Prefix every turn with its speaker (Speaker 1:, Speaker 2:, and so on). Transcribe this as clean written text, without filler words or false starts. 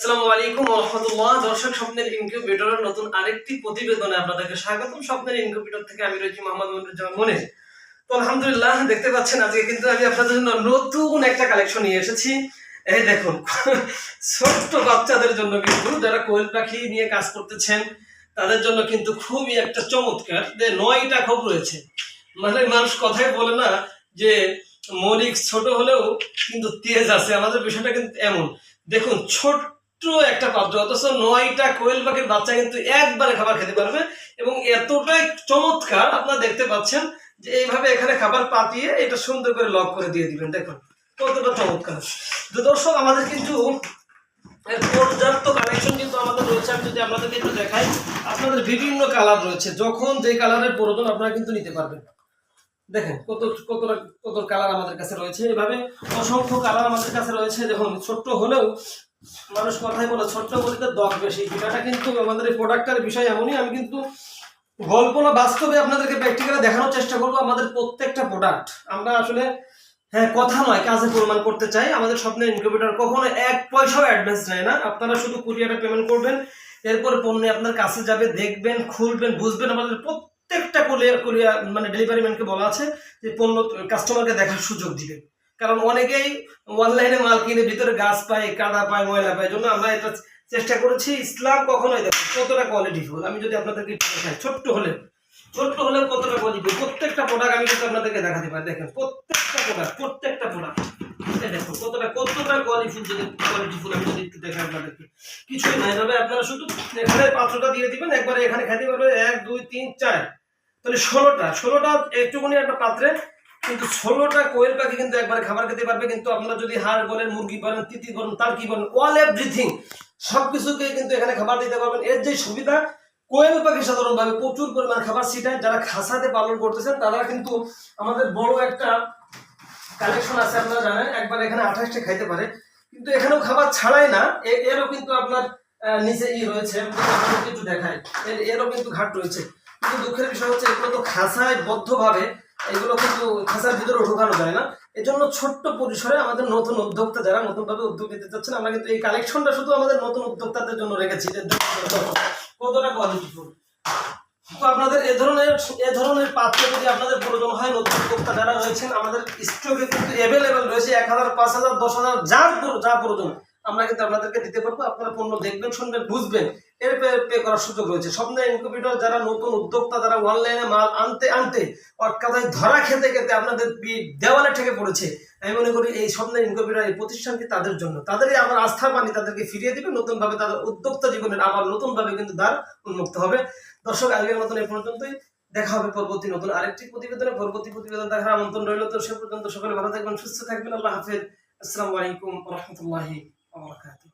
Speaker 1: আসসালামু আলাইকুম ওয়া রাহমাতুল্লাহ। দর্শক, স্বপ্নের ইনকিউবেটরের নতুন আরেকটি প্রতিবেদনে আপনাদেরকে স্বাগতম। স্বপ্নের ইনকিউবেটর থেকে আমি রয়েছি মোহাম্মদ মনিরুজ্জামান মনির। তো আলহামদুলিল্লাহ, দেখতে পাচ্ছেন আজকে কিন্তু আমি আপনাদের জন্য নতুন একটা কালেকশন নিয়ে এসেছি। এই দেখুন, ছোট্ট বাচ্চাদের জন্য কিন্তু, যারা কোয়েল পাখি নিয়ে কাজ করতেছেন তাদের জন্য কিন্তু খুবই একটা চমৎকার যে 9টা খোপ রয়েছে। মানে মানুষ কথাই বলে না যে মনিক ছোট হলেও কিন্তু তেজ আছে, আমাদের বিষয়টা কিন্তু এমন। দেখুন, ছোট্ট একটা পাত্র, অথচ 9টা কোয়েল পাখির বাচ্চা কিন্তু একবারে খাবার খেতে পারবে এবং এতটাই চমৎকার আপনারা দেখতে পাচ্ছেন যে এইভাবে এখানে খাবার পাতিয়ে এটা সুন্দর করে লক করে দিয়ে দিবেন। দেখুন কতটা চমৎকার। তো দর্শক, আমাদের কিন্তু পর্যাপ্ত কালেকশন কিন্তু আমাদের রয়েছে। আমি যদি আপনাদেরকে একটু দেখাই, আপনাদের বিভিন্ন কালার রয়েছে, যখন যে কালারের প্রয়োজন আপনারা কিন্তু নিতে পারবেন। দেখেন কত কালার আমাদের কাছে রয়েছে, এভাবে অসংখ্য কালার আমাদের কাছে রয়েছে। দেখুন, ছোট্ট হলেও মানুষ কথাই বলে ছোট্ট বলিতে দর বেশি, এটা কিন্তু আমাদের এই প্রোডাক্টের বিষয় এমনই। আমি কিন্তু গল্প না, বাস্তবে আপনাদেরকে প্র্যাকটিক্যালি দেখানোর চেষ্টা করবো। আমাদের প্রত্যেকটা প্রোডাক্ট আমরা আসলে কথা নয় কাজে প্রমাণ করতে চাই। আমাদের স্বপ্নের ইনকিউবেটর কখনো 1 পয়সাও অ্যাডভান্স নেয় না। আপনারা শুধু কুরিয়ারে পেমেন্ট করবেন, এরপরে পণ্য আপনার কাছে যাবে, দেখবেন, খুলবেন, বুঝবেন। আমাদের প্রত্যেকটা কুরিয়ার মানে ডেলিভারি ম্যানকে বলা আছে যে পণ্য কাস্টমারকে দেখার সুযোগ দিবেন। কারণ অনেকেই অনলাইনে মাল কিনে ভিতরে গাছ পায়, কাদা পায়, ময়লা পায়। জন্য আমরা এটা চেষ্টা করেছি। ইসলাম কখনোই দেখুন কতটা কোয়ালিটিফুল। আমি যদি আপনাদেরকে দেখাই, ছোট্ট হলেও কতটা কোয়ালিটি, প্রত্যেকটা প্রোডাক্ট আমি কিন্তু আপনাদেরকে দেখাতে পারি। দেখেন প্রত্যেকটা প্রোডাক্ট দেখুন কতটা কোয়ালিটিফুল। আমি যদি একটু দেখাই আপনাদেরকে, কিছুই নাই, তবে আপনারা শুধু এখানে পাত্রটা দিয়ে দিবেন, একবারে এখানে খেতে পারবে 1 2 3 4, তাহলে 16টা একটুখানি একটা পাত্রে কিন্তু 16টা কোয়েল পাখি কিন্তু একবারে খাবার খেতে পারবে। কিন্তু আপনারা যদি হাড় বলেন, মুরগি বলেন, তিতি বলেন, তার কি বলেন, অল এভরিথিং সবকিছুকে কিন্তু এখানে খাবার দিতে পারবেন। এর যে সুবিধা, কোয়েল পাখি সাধারণভাবে প্রচুর পরিমাণ খাবার ছিটায়। যারা খাসাতে পালন করতেছেন তারা কিন্তু, আমাদের বড় একটা কালেকশন আছে আপনারা জানেন, একবার এখানে 28টা খাইতে পারে। কিন্তু এখানেও খাবার ছাড়াই না, এরও কিন্তু আপনার নিচে রয়েছে, কিছু দেখায়, এরও কিন্তু ঘাট রয়েছে। কিন্তু দুঃখের বিষয় হচ্ছে এগুলো তো খাসায় বদ্ধভাবে, এগুলো কিন্তু খাসার ভিতরে ঢোকানো যায় না। এজন্য ছোট্ট পরিসরে আমাদের নতুন উদ্যোক্তা যারা নতুনভাবে উদ্যোগ নিতে চাচ্ছেন, আমরা কিন্তু এই কালেকশনটা শুধু আমাদের নতুন উদ্যোক্তাদের জন্য রেখেছি। কতটা কোয়ালিটিফুল। তো আপনাদের এ ধরনের পাত্র যদি আপনাদের প্রয়োজন হয়, নতুন উদ্যোক্তা যারা রয়েছেন, আমাদের স্টকে কিন্তু অ্যাভেলেবেল রয়েছে। 1000, 5000, 10,000 যা প্রয়োজন আমরা কিন্তু আপনাদেরকে দিতে পারবো। আপনারা পণ্য দেখবেন, শুনবেন, বুঝবেন, এর পে করার সুযোগ রয়েছে। স্বপ্নের ইনকিউবেটর যারা নতুন উদ্যোক্তা, যারা অনলাইনে মাল আনতে অটকাতায় ধরা খেতে আপনাদের দেওয়ালে ঠেকে পড়েছে, আমি মনে করি এই স্বপ্নের ইনকিউবেটর এই প্রতিষ্ঠানটি তাদের জন্য। তাদেরই আবার আস্থার বাণী তাদেরকে ফিরিয়ে দিবে, নতুনভাবে তাদের উদ্যোক্তা জীবনের আবার নতুনভাবে কিন্তু দ্বার উন্মুক্ত হবে। দর্শক, আজকের মতন এই পর্যন্তই। দেখা হবে পরবর্তী নতুন আরেকটি প্রতিবেদনে। পরবর্তী প্রতিবেদন দেখার আমন্ত্রণ রইল। তো সে পর্যন্ত সকলে ভালো থাকবেন, সুস্থ থাকবেন। আল্লাহ হাফেজ। আসসালামু আলাইকুম ওয়া রাহমাতুল্লাহি ওয়া বারাকাতুহু।